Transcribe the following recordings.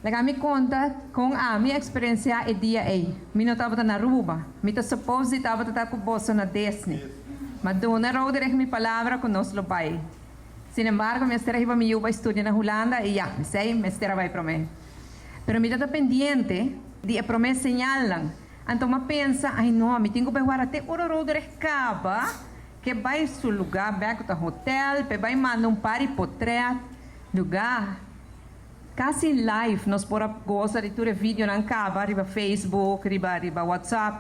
Lega me conta com a minha experiência é dia aí. Me não estava na Aruba. Me tá suppose estava com bolso na Disney. Mas dona Roderick me palavra com nós lo pai. Sin embargo, me estará iba me iba a estudiar na Holanda e já, me sei, me estará vai para mim. Pero me está pendiente de a promessa señalan. Então me pensa, ai não, me tenho que pegar até o Roderick acaba, que vai seu lugar, vai para o hotel, vai mandar party portrait, lugar. Quase live, nós por gosta de tudo vídeo na cava, riba Facebook, riba WhatsApp.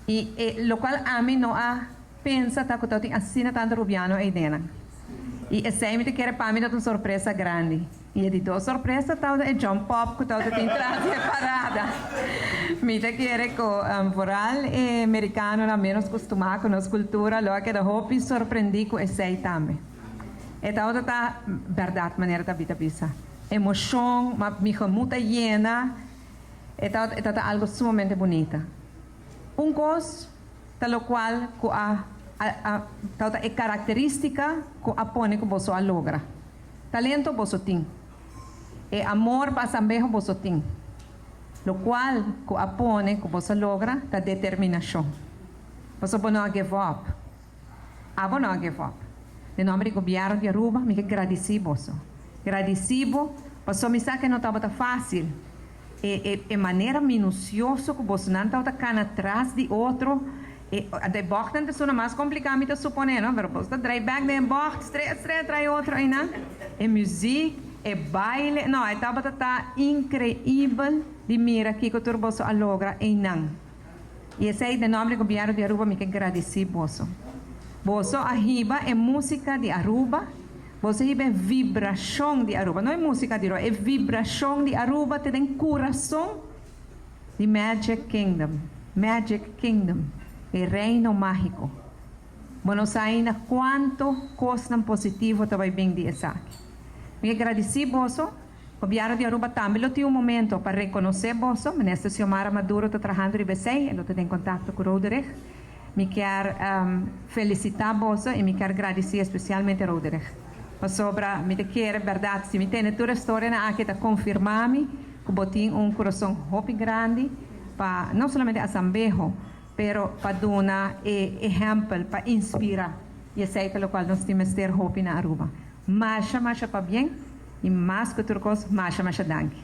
E lo qual a mim não há pensa tá que eu tenho assina tanto rubiano aí dentro. E esse aí me quer para mim uma surpresa grande. E de duas surpresa tá é jump pop que tá tem traje parada. Me te quer com voral americano na menos costumado com nossa cultura, lo que da hopi surpreendi com esse aí também. E tá verdade maneira da vida bisa. Emoção, me muito llena, é algo sumamente bonito. Coisa, tal qual é característica que apone que você logra. Talento você tem, amor para sambejo você tem. Lo qual que apone que você logra é determinação. Você não give up. Não give up. Em nome do governo de Aruba, me agradeci você. Agradecido, passou me sabe que não estava fácil. É maneira minuciosa que você não estava cana atrás de outro. De bocht não é mais complicado, me suponer, não? Mas você drive back de bocht, estreia, trai outro aí, não? É música, é baile, não? Estava incrível de mira que o turbo a logra aí, não? E esse aí, de nome do governo de Aruba, me agradeci, você. Você arriba é música de Aruba. Você recebe vibração de Aruba. Não é música de Aruba, é vibração de Aruba. Te tem coração de Magic Kingdom. Magic Kingdom. É reino mágico. Buenos Aires, quanto coisa positivo te vai bem de essa. Me agradeci, você. O governo de Aruba também tem momento para reconhecer você. Ministro Xiomara Maduro está trabalhando em BC. Ele tem contato com o Roderick. Me quero felicitar você e me quero agradecer especialmente a Roderick. Sobre me quer verdade, se me tem toda a história na que está confirmando que botin coração muito grande para não somente a Sambejo, pero para dar exemplo, para inspirar. E é isso pelo qual nós temos ter hope na Aruba. Mas para bem e mais que outra coisa, mais danke.